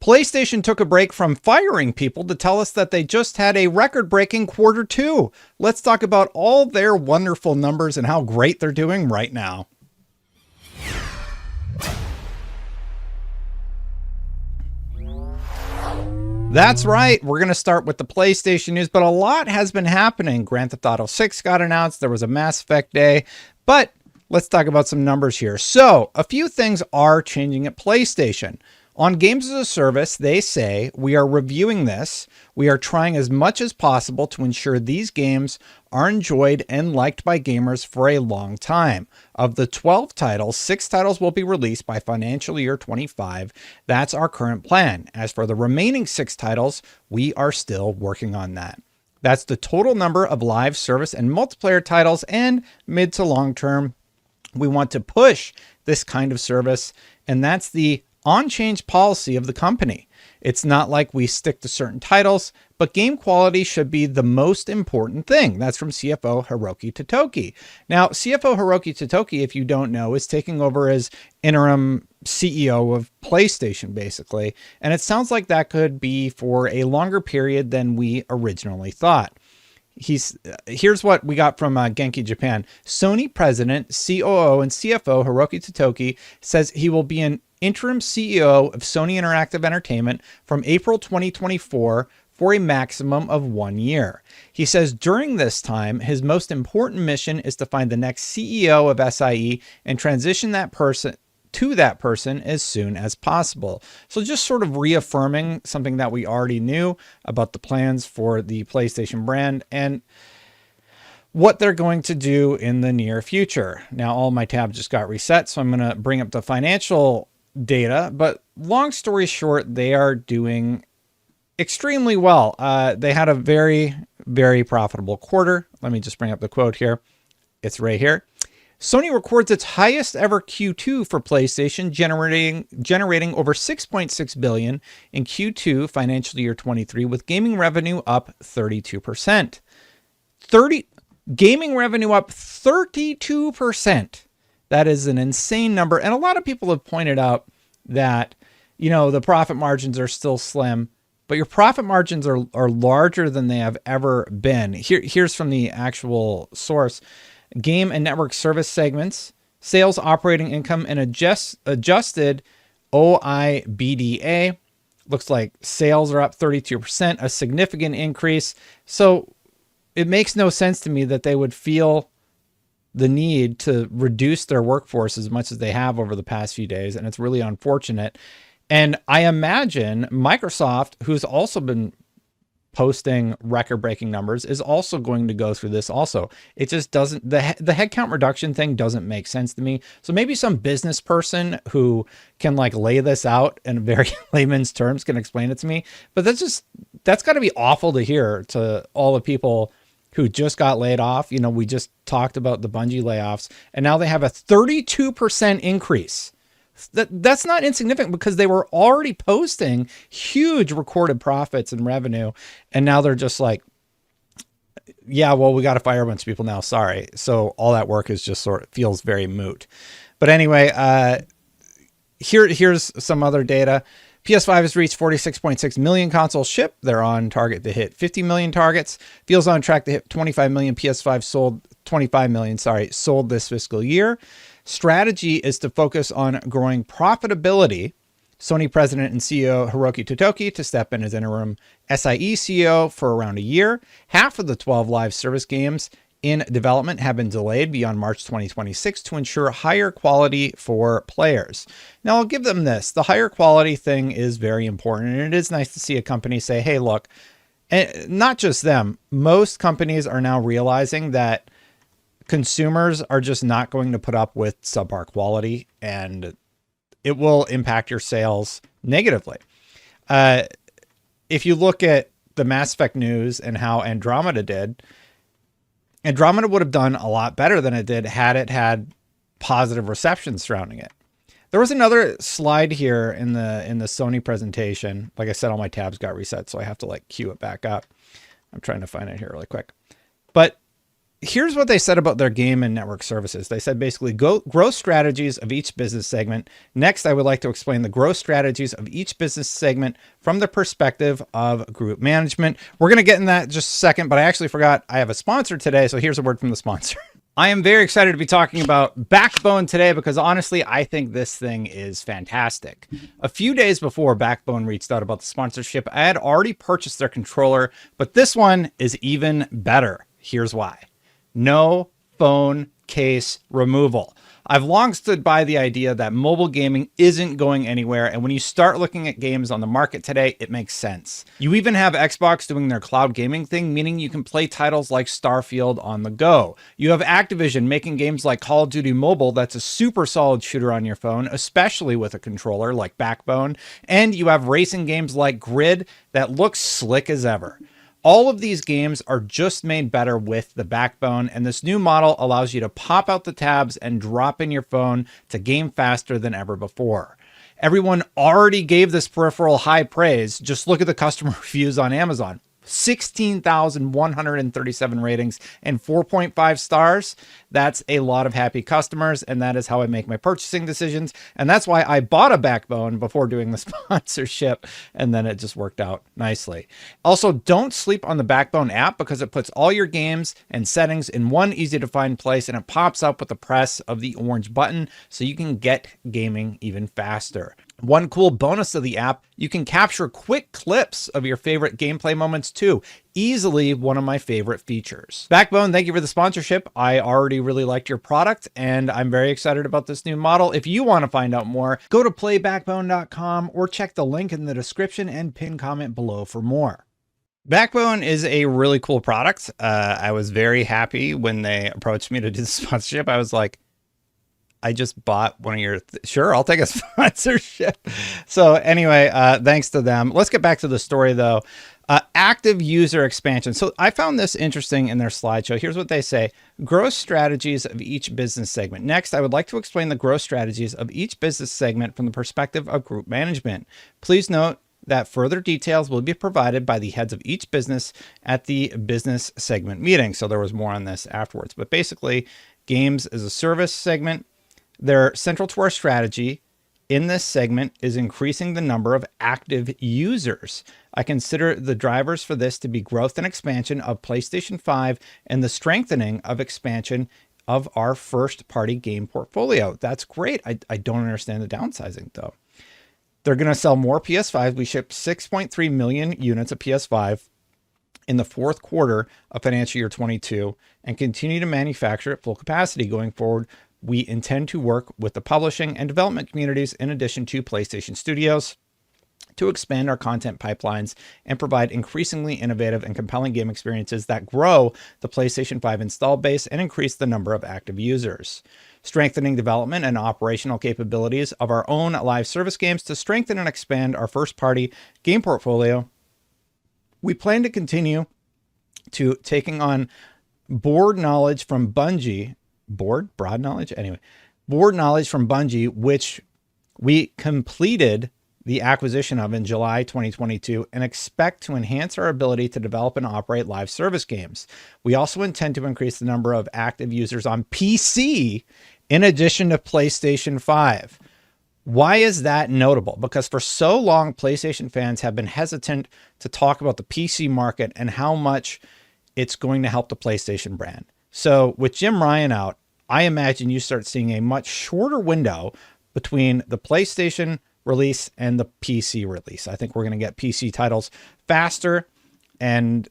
PlayStation took a break from firing people to tell us that they just had a record-breaking Q2. Let's talk about all their wonderful numbers and how great they're doing right now. That's right. We're going to start with the PlayStation news, but a lot has been happening. Grand Theft Auto 6 got announced. There was a Mass Effect day, but let's talk about some numbers here. So a few things are changing at PlayStation. On Games as a Service, they say, we are reviewing this. We are trying as much as possible to ensure these games are enjoyed and liked by gamers for a long time. Of the 12 titles, 6 titles will be released by financial year 25. That's our current plan. As for the remaining 6 titles, we are still working on that. That's the total number of live service and multiplayer titles, and mid to long term, we want to push this kind of service, and that's the on-change policy of the company. It's not like we stick to certain titles, but game quality should be the most important thing. That's from CFO Heroki Toki. Now, CFO Heroki Toki, if you don't know, is taking over as interim CEO of PlayStation, basically. And it sounds like that could be for a longer period than we originally thought. Here's what we got from Genki Japan. Sony president, COO, and CFO Heroki Toki says he will be an interim CEO of Sony Interactive Entertainment from April 2024 for a maximum of 1 year. He says during this time, his most important mission is to find the next CEO of SIE and transition that person as soon as possible. So just sort of reaffirming something that we already knew about the plans for the PlayStation brand and what they're going to do in the near future. Now, all my tabs just got reset, so I'm going to bring up the financial data, but long story short, they are doing extremely well. They had a very, very profitable quarter. Let me just bring up the quote here. It's right here. Sony records its highest ever Q2 for PlayStation, generating over $6.6 billion in Q2 financial year 23, with gaming revenue up 32%. Gaming revenue up 32%. That is an insane number. And a lot of people have pointed out that, you know, the profit margins are still slim, but your profit margins are larger than they have ever been. Here's from the actual source. Game and network service segments, sales, operating income, and adjusted OIBDA. Looks like sales are up 32%, a significant increase. So it makes no sense to me that they would feel the need to reduce their workforce as much as they have over the past few days. And it's really unfortunate. And I imagine Microsoft, who's also been posting record-breaking numbers, is also going to go through this also. It just doesn't, the headcount reduction thing doesn't make sense to me. So maybe some business person who can like lay this out in very layman's terms can explain it to me. But that's got to be awful to hear to all the people who just got laid off. You know, we just talked about the Bungie layoffs, and now they have a 32% increase. That's not insignificant because they were already posting huge recorded profits and revenue. And now they're just like, yeah, well, we got to fire a bunch of people now. Sorry. So all that work is just sort of feels very moot. But anyway, here's some other data. PS5 has reached 46.6 million consoles shipped. They're on target to hit 50 million targets. Feels on track to hit 25 million PS5 sold, 25 million, sold this fiscal year. Strategy is to focus on growing profitability. Sony president and CEO Heroki Toki to step in as interim SIE CEO for around a year. Half of the 12 live service games in development have been delayed beyond March 2026 to ensure higher quality for players. Now, I'll give them this. The higher quality thing is very important, and it is nice to see a company say, hey, look, and not just them, most companies are now realizing that consumers are just not going to put up with subpar quality, and it will impact your sales negatively. If you look at the Mass Effect news and how Andromeda did, Andromeda would have done a lot better than it did had it had positive reception surrounding it. There was another slide here in the Sony presentation. Like I said, all my tabs got reset, so I have to like queue it back up. I'm trying to find it here really quick. But here's what they said about their game and network services. They said basically growth strategies of each business segment. Next, I would like to explain the growth strategies of each business segment from the perspective of group management. We're going to get in that in just a second, but I actually forgot I have a sponsor today. So here's a word from the sponsor. I am very excited to be talking about Backbone today because honestly, I think this thing is fantastic. A few days before Backbone reached out about the sponsorship, I had already purchased their controller, but this one is even better. Here's why. No phone case removal. I've long stood by the idea that mobile gaming isn't going anywhere, and when you start looking at games on the market today, it makes sense. You even have Xbox doing their cloud gaming thing, meaning you can play titles like Starfield on the go. You have Activision making games like Call of Duty Mobile that's a super solid shooter on your phone, especially with a controller like Backbone, and you have racing games like Grid that looks slick as ever. All of these games are just made better with the Backbone, and this new model allows you to pop out the tabs and drop in your phone to game faster than ever before. Everyone already gave this peripheral high praise. Just look at the customer reviews on Amazon. 16,137 ratings and 4.5 stars. That's a lot of happy customers, and that is how I make my purchasing decisions. And that's why I bought a Backbone before doing the sponsorship, and then it just worked out nicely. Also, don't sleep on the Backbone app because it puts all your games and settings in one easy to find place, and it pops up with the press of the orange button so you can get gaming even faster. One cool bonus of the app, you can capture quick clips of your favorite gameplay moments too. Easily one of my favorite features. Backbone, thank you for the sponsorship. I already really liked your product and I'm very excited about this new model. If you want to find out more, go to playbackbone.com or check the link in the description and pin comment below for more. Backbone is a really cool product. I was very happy when they approached me to do the sponsorship. I was like, I just bought one of your, sure, I'll take a sponsorship. So anyway, thanks to them. Let's get back to the story though. Active user expansion. So I found this interesting in their slideshow. Here's what they say. Growth strategies of each business segment. Next, I would like to explain the growth strategies of each business segment from the perspective of group management. Please note that further details will be provided by the heads of each business at the business segment meeting. So there was more on this afterwards, but basically games as a service segment. They're central to our strategy in this segment is increasing the number of active users. I consider the drivers for this to be growth and expansion of PlayStation 5 and the strengthening of expansion of our first party game portfolio. That's great. I don't understand the downsizing though. They're going to sell more PS5. We shipped 6.3 million units of PS5 in the fourth quarter of financial year 22 and continue to manufacture at full capacity going forward. We intend to work with the publishing and development communities in addition to PlayStation Studios to expand our content pipelines and provide increasingly innovative and compelling game experiences that grow the PlayStation 5 install base and increase the number of active users. Strengthening development and operational capabilities of our own live service games to strengthen and expand our first-party game portfolio. We plan to continue to taking on board knowledge from Bungie, broad knowledge from Bungie, which we completed the acquisition of in July 2022 and expect to enhance our ability to develop and operate live service games. We also intend to increase the number of active users on PC in addition to PlayStation 5. Why is that notable? Because for so long, PlayStation fans have been hesitant to talk about the PC market and how much it's going to help the PlayStation brand. So with Jim Ryan out, I imagine you start seeing a much shorter window between the PlayStation release and the PC release. I think we're going to get PC titles faster, and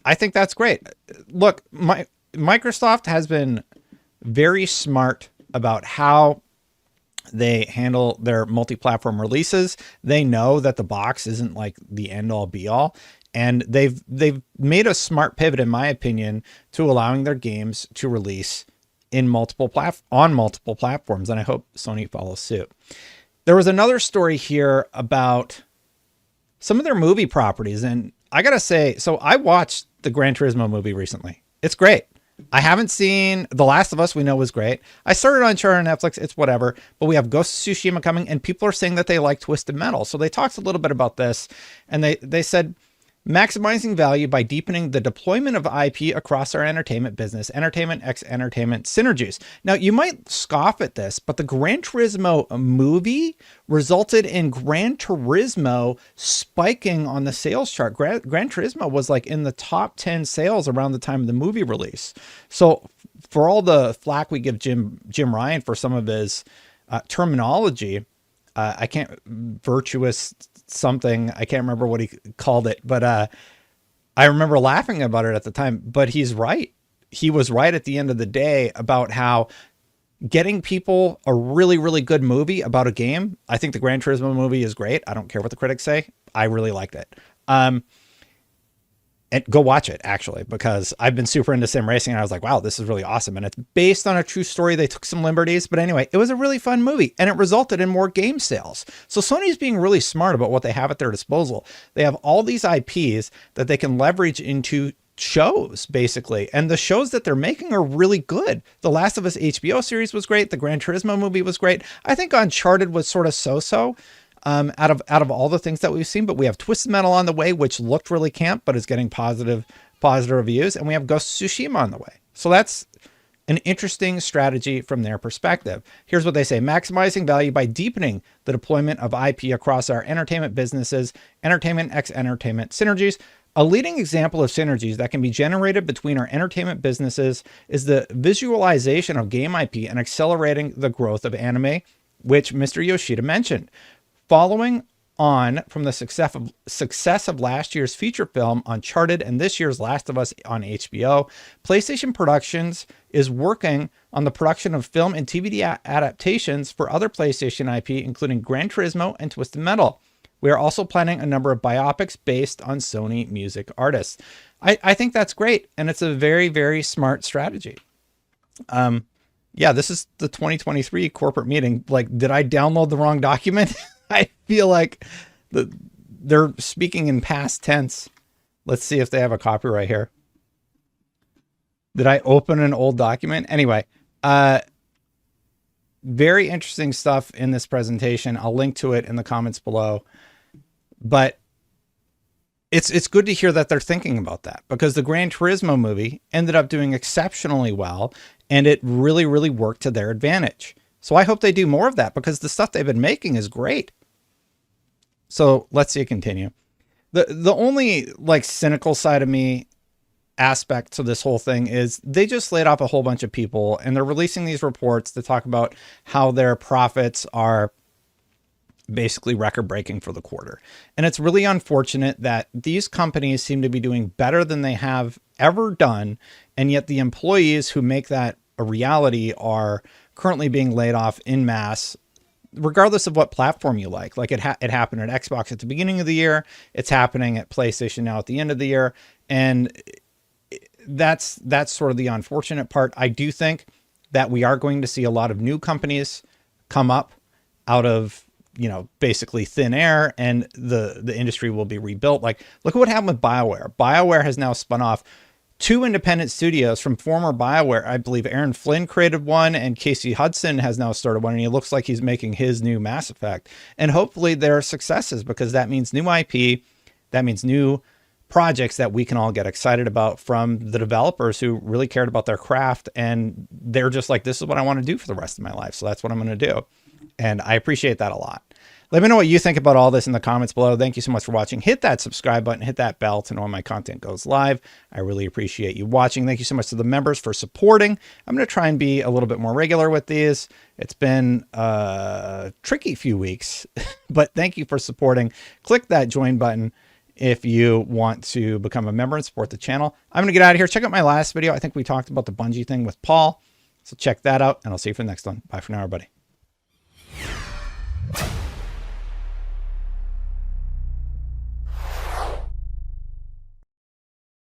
I think that's great. Look, Microsoft has been very smart about how they handle their multi-platform releases. They know that the box isn't like the end-all be-all. And they've made a smart pivot, in my opinion, to allowing their games to release in multiple platforms, and I hope Sony follows suit. There was another story here about some of their movie properties, and I gotta say, so I watched the Gran Turismo movie recently. It's great. I haven't seen The Last of Us. We know was great. I started on Uncharted on Netflix. It's whatever. But we have Ghost of Tsushima coming, and people are saying that they like Twisted Metal. So they talked a little bit about this, and they said Maximizing value by deepening the deployment of IP across our entertainment business, entertainment x entertainment synergies. Now, you might scoff at this, but the Gran Turismo movie resulted in Gran Turismo spiking on the sales chart. Gran Turismo was like in the top 10 sales around the time of the movie release. So for all the flack we give Jim Ryan for some of his terminology, I can't virtuous something. I can't remember what he called it, but I remember laughing about it at the time, but he's right. He was right at the end of the day about how getting people a really, really good movie about a game. I think the Gran Turismo movie is great. I don't care what the critics say. I really liked it. And go watch it, actually, because I've been super into sim racing and I was like, wow, this is really awesome. And it's based on a true story. They took some liberties, but anyway, it was a really fun movie and it resulted in more game sales. So Sony's being really smart about what they have at their disposal. They have all these IPs that they can leverage into shows, basically. And the shows that they're making are really good. The Last of Us HBO series was great. The Gran Turismo movie was great. I think Uncharted was sort of so-so. Out of all the things that we've seen, but we have Twisted Metal on the way, which looked really camp, but is getting positive reviews. And we have Ghost of Tsushima on the way. So that's an interesting strategy from their perspective. Here's what they say: maximizing value by deepening the deployment of IP across our entertainment businesses, entertainment x entertainment synergies. A leading example of synergies that can be generated between our entertainment businesses is the visualization of game IP and accelerating the growth of anime, which Mr. Yoshida mentioned. Following on from the success of last year's feature film Uncharted and this year's Last of Us on HBO, PlayStation Productions is working on the production of film and TV adaptations for other PlayStation IP, including Gran Turismo and Twisted Metal. We are also planning a number of biopics based on Sony music artists. I think that's great, and it's a very, very smart strategy. Yeah, this is the 2023 corporate meeting. Like, did I download the wrong document? I feel like they're speaking in past tense. Let's see if they have a copyright here. Did I open an old document? Anyway, very interesting stuff in this presentation. I'll link to it in the comments below. But it's good to hear that they're thinking about that, because the Gran Turismo movie ended up doing exceptionally well, and it really, really worked to their advantage. So I hope they do more of that, because the stuff they've been making is great. So let's see it continue. The only like cynical side of me aspect to this whole thing is they just laid off a whole bunch of people, and they're releasing these reports to talk about how their profits are basically record breaking for the quarter. And it's really unfortunate that these companies seem to be doing better than they have ever done. And yet the employees who make that a reality are currently being laid off en masse, regardless of what platform you like. Like it happened at Xbox at the beginning of the year. It's happening at PlayStation now at the end of the year. And that's sort of the unfortunate part. I do think that we are going to see a lot of new companies come up out of, you know, basically thin air, and the industry will be rebuilt. Like, look at what happened with BioWare. BioWare has now spun off 2 independent studios from former BioWare. I believe Aaron Flynn created one, and Casey Hudson has now started one, and he looks like he's making his new Mass Effect. And hopefully there are successes, because that means new IP, that means new projects that we can all get excited about from the developers who really cared about their craft, and they're just like, this is what I want to do for the rest of my life, so that's what I'm going to do. And I appreciate that a lot. Let me know what you think about all this in the comments below. Thank you so much for watching. Hit that subscribe button, hit that bell to know when my content goes live. I really appreciate you watching. Thank you so much to the members for supporting. I'm going to try and be a little bit more regular with these. It's been a tricky few weeks, but thank you for supporting. Click that join button if you want to become a member and support the channel. I'm going to get out of here. Check out my last video. I think we talked about the Bungie thing with Paul. So check that out, and I'll see you for the next one. Bye for now, everybody.